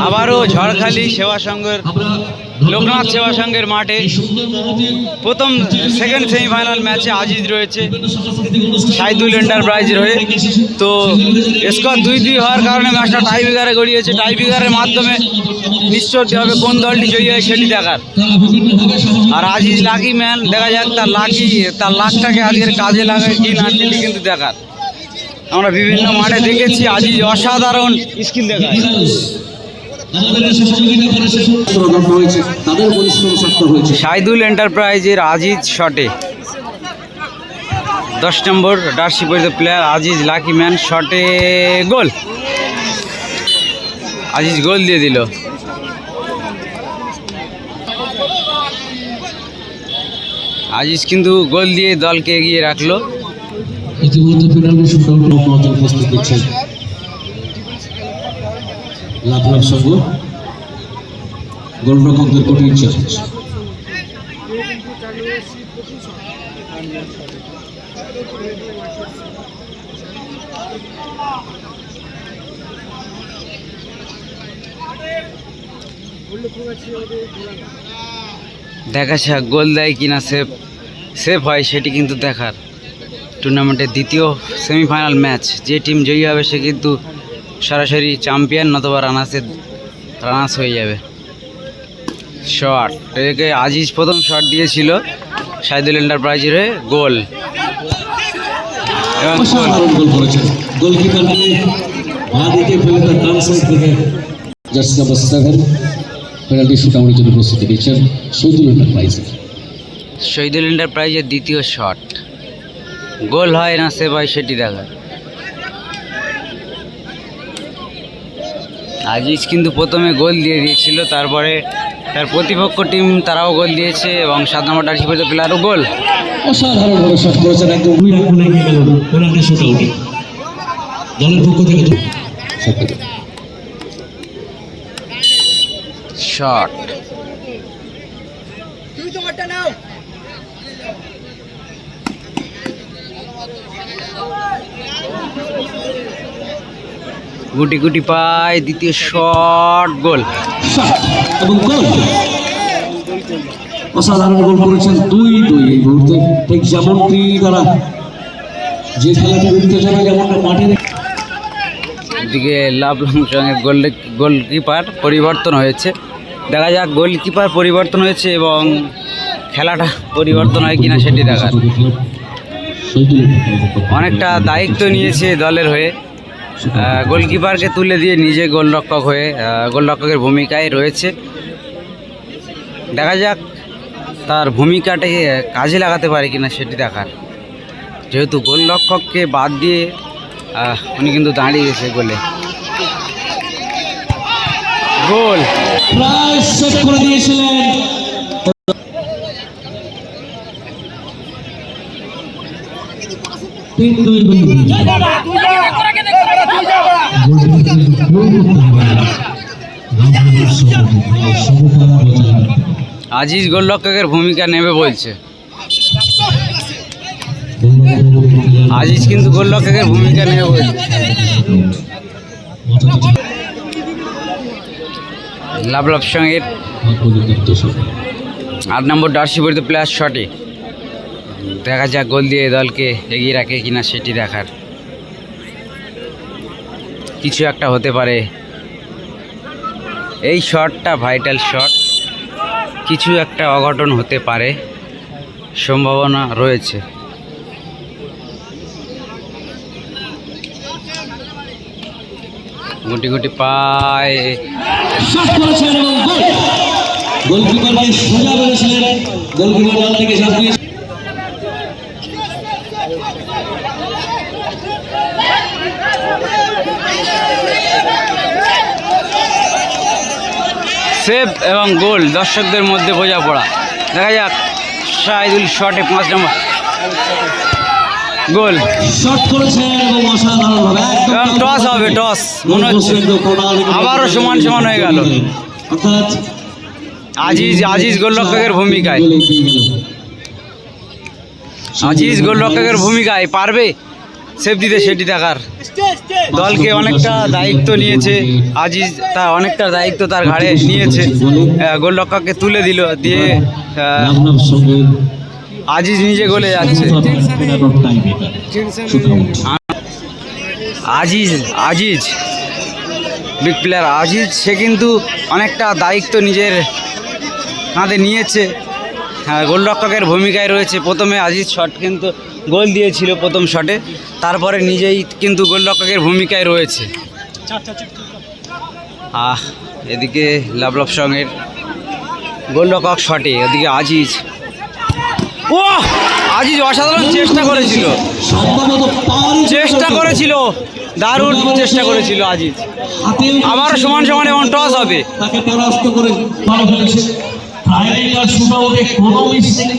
আবারও ঝড়খালি সেবা সংঘের লোকনাথ সেবা সংঘের মাঠে প্রথম সেকেন্ড সেমিফাইনাল ম্যাচে আজিজ রয়েছে সাইদুল এন্টারপ্রাইজের হয়ে। তো স্কোর 2-2 হওয়ার কারণে ম্যাচটা টাইব্রেকারে গড়িয়েছে। টাইব্রেকারের মাধ্যমে নিশ্চিত হবে কোন দলটি জয়ী হয় সেটি দেখার। আর আজিজ লাকি ম্যান, দেখা যাক তার লাকটাকে আজকের কাজে লাগায় কি না সেটি কিন্তু দেখার। আমরা বিভিন্ন মাঠে দেখেছি আজিজ অসাধারণ স্কিল দেখায়। সাইদুল এন্টারপ্রাইজের আজিজ শটে 10 নম্বর জার্সি পরিহিত প্লেয়ার আজিজ লাকি ম্যান শটে গোল। আজিজ গোল দিয়ে দিল। আজিজ কিন্তু গোল দিয়ে দলকে এগিয়ে রাখলো। ইতিমধ্যে পেনাল্টি শুটআউট উপস্থিত দিচ্ছেন লাভলাভ সংঘ গোলরক্ষকদের কঠিন চ্যালেঞ্জ। দেখা যাক গোল দেয় কিনা সেভ হয় সেটি কিন্তু দেখার। টুর্নামেন্টের দ্বিতীয় সেমিফাইনাল ম্যাচ, যে টিম জয়ী হবে সে কিন্তু সরাসরি চ্যাম্পিয়ন নতুবা রানার্স হয়ে যাবে। শট একে আজিজ প্রথম শট দিয়েছিল সাইদুল এন্টারপ্রাইজের হয়ে গোল। এবং গোল করেছেন গোলকিপার বাঁদিকে ফেলে তার ডান সাইড থেকে জার্সি নাম্বার 7 পেনাল্টি শুটআউটের জন্য প্রস্তুতি নিচ্ছেন শহীদুল এন্টারপ্রাইজের দ্বিতীয় শট গোল হয় না সেভ হয় সেটি দেখার। আজিজ কিন্তু প্রথমে গোল দিয়ে দিয়েছিল, তারপরে তার প্রতিপক্ষ টিম তারাও গোল দিয়েছে এবং 7 নম্বর জার্সি পরিহিত প্লেয়ারও গোল। অসাধারণ বড় শট করেছেন একদম পেনাল্টি শুটআউটে দলের পক্ষ থেকে শট গুটি গুটি পায় দ্বিতীয় শট গোল। এবং গোল অসাধারণ গোল করেছেন 2-2 এই মুহূর্তে। ঠিক যেমনটি তারা যে খেলাটি উঠতে যাবে যেমনটা মাঠে এদিকে লাভলাম সঙ্গে গোলকিপার পরিবর্তন হয়েছে। দেখা যাক গোলকিপার পরিবর্তন হয়েছে এবং খেলাটা পরিবর্তন হয় কিনা সেটি দেখার। অনেকটা দায়িত্ব নিয়েছে দলের হয়ে, গোলকিপারকে তুলে দিয়ে নিজে গোলরক্ষক হয়ে গোলরক্ষকের ভূমিকায় রয়েছে। দেখা যাক তার ভূমিকাটাকে কাজে লাগাতে পারে কিনা সেটি দেখার। যেহেতু গোলরক্ষককে বাদ দিয়ে উনি কিন্তু দাঁড়িয়ে গেছে গোলে। গোল প্রায় সেট করে দিয়েছিলেন। আজিজ গোলরক্ষকের ভূমিকা নেবে বলছে। আজিজ কিন্তু গোলরক্ষকের ভূমিকা নেবে বলছে। লাভলাভ সঙ্গের 8 নম্বর জার্সি পরিহিত প্লেয়ার শটে দেখা যাক গোল দিয়ে দলকে এগিয়ে রাখে কিনা সেটি দেখার। কিছু একটা হতে পারে, এই শটটা ভাইটাল শট, কিছু একটা অঘটন হতে পারে, সম্ভাবনা রয়েছে। গুটি গুটি পায় শট করেছেন এবং গোল। গোলকিপারকে সোজা বলেছিলেন, গোলকিপার দল থেকে শট দিয়ে সেভ এবং গোল দর্শকদের মধ্যে বোঝাপড়া। দেখা যাক সাইদুল শটে 5 নম্বর গোল। শট করেছেন এবং অসাধারণভাবে এবং টস হবে, টস মনে হচ্ছে আবারও সমান সমান হয়ে গেল। অর্থাৎ আজিজ গোলরক্ষকের ভূমিকায়, আজিজ গোলরক্ষকের ভূমিকায় পারবে সেফ দিতে সেটি দেখার দলকে অনেকটা দায়িত্ব নিয়েছে আজিজ, তা অনেকটা দায়িত্ব তার ঘাড়ে নিয়েছে। গোলরক্ষককে তুলে দিল, দিয়ে রামনাম সঙ্গে আজিজ নিজে গোলে যাচ্ছে। আজিজ বিগ প্লেয়ার আজিজ, সে কিন্তু অনেকটা দায়িত্ব নিজের কাঁধে নিয়েছে। হ্যাঁ, গোলরক্ষকের ভূমিকায় রয়েছে। প্রথমে আজিজ শট কিন্তু গোল দিয়েছিল প্রথম শটে, তারপরে নিজেই কিন্তু গোলরক্ষকের ভূমিকায় রয়েছে। এদিকে লাভলভ সঙ্গের গোলরক্ষক শটে, ওদিকে আজিজ। ও আজিজ অসাধারণ চেষ্টা করেছিল, দারুণ চেষ্টা করেছিল আজিজ। আবার সমান সমান এবং টস হবে। তাকে পরাস্ত করে ভালো খেলেছে। ট্রায়াল শুটাউটে কোনো মিস নেই,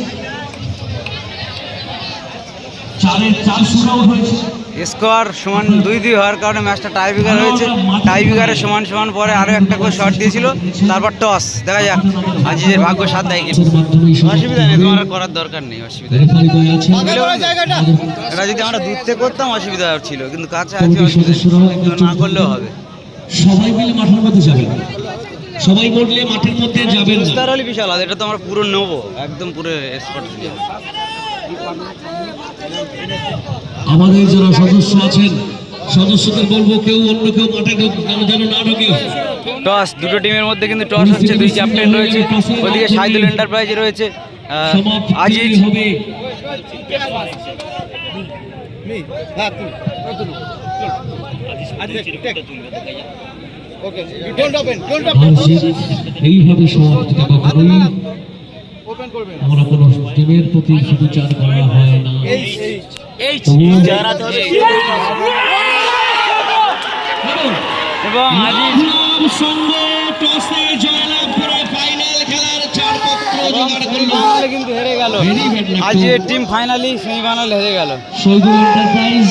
4-4 শুটাউট হয়েছে। স্কোর সমান 2-2 হওয়ার কারণে ম্যাচটা টাইব্রেকার হয়েছে। টাইব্রেকারে সমান সমান পরে আরও একটা করে শট দিয়েছিল, তারপর টস। দেখা যাক আজিজের ভাগ্য সাথ দেয় কি। অসুবিধা নেই, তোমার আর করার দরকার নেই, অসুবিধা নেই। এটা যদি আমরা দূর থেকে করতাম অসুবিধা ছিল, কিন্তু কাছে আছে, অসুবিধা নেই, না করলেও হবে। সবাই মিলে মাঠের মধ্যে যাবেন, সবাই বললে মাঠের মধ্যে যাবেন না। বিস্তার হলে বিশাল, এটা তো আমরা পুরো নেবো, একদম পুরো স্পট। আমাদের যারা সদস্য আছেন, সদস্যদের বলবো কেউ অন্য কেউ মাঠে যেন না ঢোকে। টস, দুটো টিমের মধ্যে কিন্তু টস হচ্ছে, 2 ক্যাপ্টেন রয়েছে। ওদিকে সাইদুল এন্টারপ্রাইজ রয়েছে, আজিজ। এইভাবে সমাপ্তি টাকা করি। আমরা কোনো টিমের প্রতি সুবিচার করা হয় না। এবং আজিজ সঙ্গে টসে জয়লাভ করে ফাইনাল খেলার ছাড়পত্র জোগাড় করলো। কিন্তু হেরে গেল, আজিজের টিম ফাইনালি সেমিফাইনাল হেরে গেল। সাইদুল এন্টারপ্রাইজ